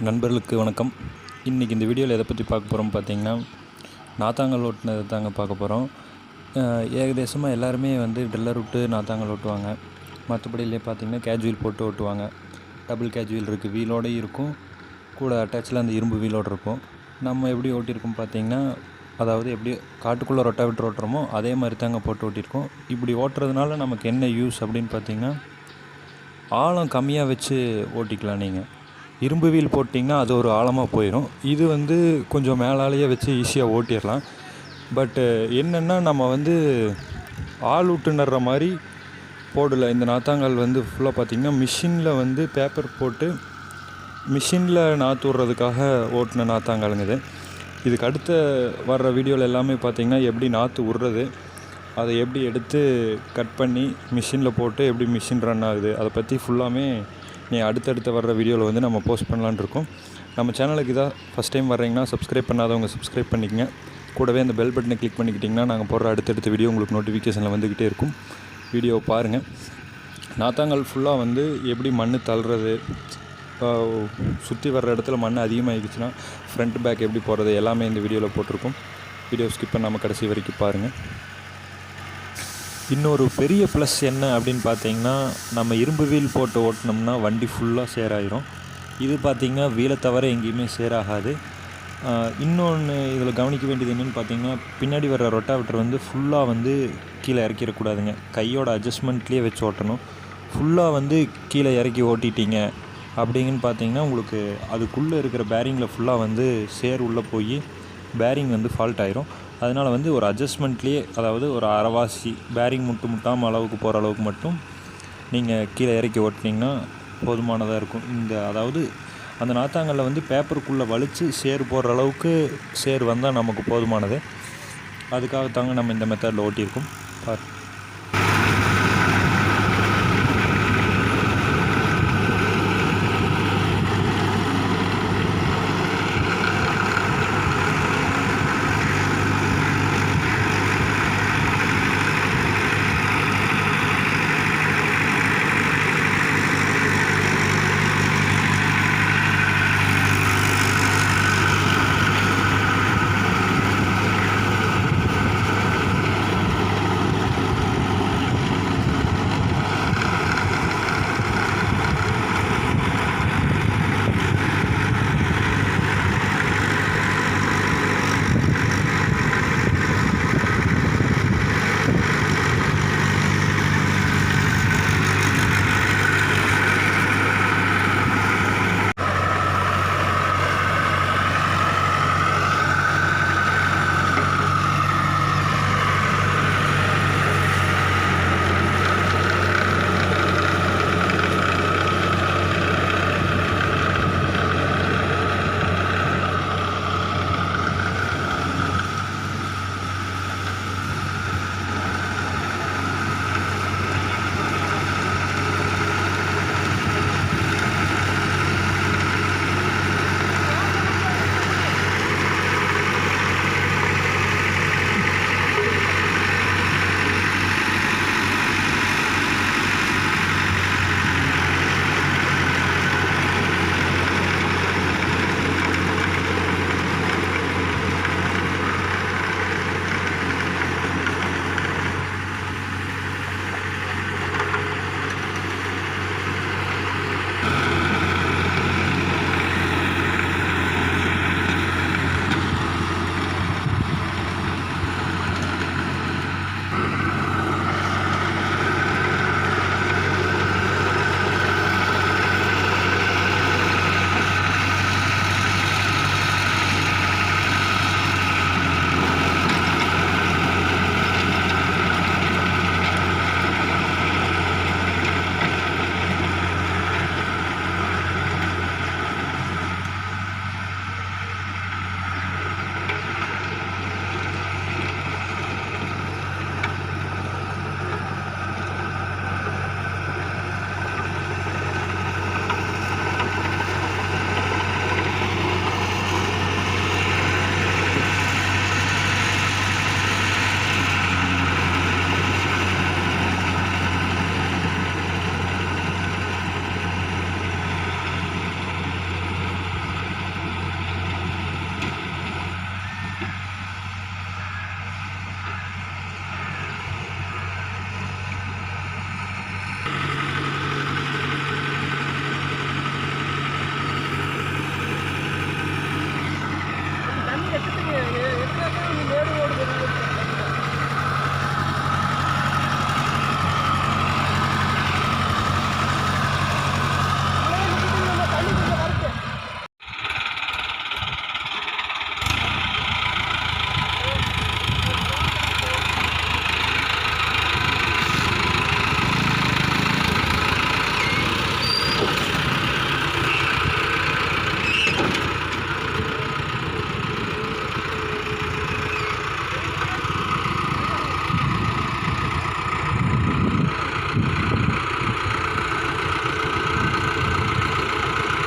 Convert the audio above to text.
நண்பர்களுக்கு வணக்கம். இன்றைக்கி இந்த வீடியோவில் எதை பற்றி பார்க்க போகிறோம் பார்த்தீங்கன்னா, நாத்தாங்கல் ஓட்டினது தாங்க பார்க்க போகிறோம். ஏகதேசமாக எல்லாருமே ட்ரில்லர் விட்டு நாத்தாங்கல் ஓட்டுவாங்க. மற்றபடியிலே பார்த்திங்கன்னா கேஜுவல் போட்டு ஓட்டுவாங்க. டபுள் கேஜுவல் இருக்குது, வீலோடு இருக்கும், கூட அட்டாச்சில் அந்த இரும்பு வீலோடு இருக்கும். நம்ம எப்படி ஓட்டியிருக்கோம் பார்த்திங்கன்னா, அதாவது எப்படி காட்டுக்குள்ளே ரொட்டாவேட்டர் ஓட்டுறோமோ அதே மாதிரி தாங்க போட்டு ஓட்டியிருக்கோம். இப்படி ஓட்டுறதுனால நமக்கு என்ன யூஸ் அப்படின்னு பார்த்திங்கன்னா, ஆழம் கம்மியாக வச்சு ஓட்டிக்கலாம். நீங்கள் இரும்பு வீல் போட்டிங்கன்னா அது ஒரு ஆழமாக போயிடும். இது கொஞ்சம் மேலாலேயே வச்சு ஈஸியாக ஓட்டிடலாம். பட்டு என்னென்னா, நம்ம ஆள் விட்டுன்னுற மாதிரி போடல. இந்த நாத்தாங்கல் ஃபுல்லாக பார்த்திங்கன்னா மிஷினில் பேப்பர் போட்டு மிஷினில் நாற்று விட்றதுக்காக ஓட்டின நாத்தாங்கலுங்க இது. இதுக்கு அடுத்த வர்ற வீடியோவில் எல்லாமே பார்த்திங்கன்னா எப்படி நாற்று விட்றது, அதை எப்படி எடுத்து கட் பண்ணி மிஷினில் போட்டு எப்படி மிஷின் ரன் ஆகுது, அதை பற்றி ஃபுல்லாமே அடுத்தடுத்து வர்ற வீடியோவில் நம்ம போஸ்ட் பண்ணலான்னு இருக்கோம். நம்ம சேனலுக்கு இதாக ஃபஸ்ட் டைம் வர்றீங்கன்னா சப்ஸ்கிரைப் பண்ணாதவங்க சப்ஸ்கிரைப் பண்ணிக்கங்க. கூடவே அந்த பெல் பட்டனை கிளிக் பண்ணிக்கிட்டிங்கன்னா நாங்கள் போடுற அடுத்தடுத்த வீடியோ உங்களுக்கு நோட்டிஃபிகேஷனில் வந்துக்கிட்டே இருக்கும். வீடியோவை பாருங்கள். நாத்தாங்கல் ஃபுல்லாக எப்படி மண் தள்ளுறது, சுற்றி வர்ற இடத்துல மண் அதிகமாகிடுச்சுன்னா ஃப்ரண்ட் பேக் எப்படி போடுறது எல்லாமே இந்த வீடியோவில் போட்டிருக்கோம். வீடியோ ஸ்கிப் பண்ணாமல் கடைசி வரைக்கும் பாருங்கள். இன்னொரு பெரிய ப்ளஸ் என்ன அப்படின்னு பார்த்தீங்கன்னா, நம்ம இரும்பு வீல் போட்டு ஓட்டினோம்னா வண்டி ஃபுல்லாக சேராயிரும். இது பார்த்திங்கன்னா வீலை தவிர எங்கேயுமே சேராகாது. இன்னொன்று இதில் கவனிக்க வேண்டியது என்னென்னு பார்த்தீங்கன்னா, பின்னாடி வர்ற ரொட்டாவேட்டர் ஃபுல்லாக கீழே இறக்கிடக்கூடாதுங்க. கையோட அட்ஜஸ்ட்மெண்ட்லேயே வச்சு ஓட்டணும். ஃபுல்லாக கீழே இறக்கி ஓட்டிட்டீங்க அப்படிங்கன்னு பார்த்தீங்கன்னா, உங்களுக்கு அதுக்குள்ளே இருக்கிற பேரிங்கில் ஃபுல்லாக சேர் உள்ளே போய் பேரிங் ஃபால்ட் ஆயிரும். அதனால் ஒரு அட்ஜஸ்ட்மெண்ட்லேயே, அதாவது ஒரு அரைவாசி பேரிங் முட்டாமல் அளவுக்கு போகிற அளவுக்கு மட்டும் நீங்கள் கீழே இறக்கி ஓட்டினீங்கன்னா போதுமானதாக இருக்கும். அதாவது அந்த நாத்தாங்கல்ல பேப்பருக்குள்ளே வலித்து சேர் போடுற அளவுக்கு சேர் வந்தால் நமக்கு போதுமானது. அதுக்காகத்தாங்க நம்ம இந்த மெத்தடில் ஓட்டியிருக்கோம்.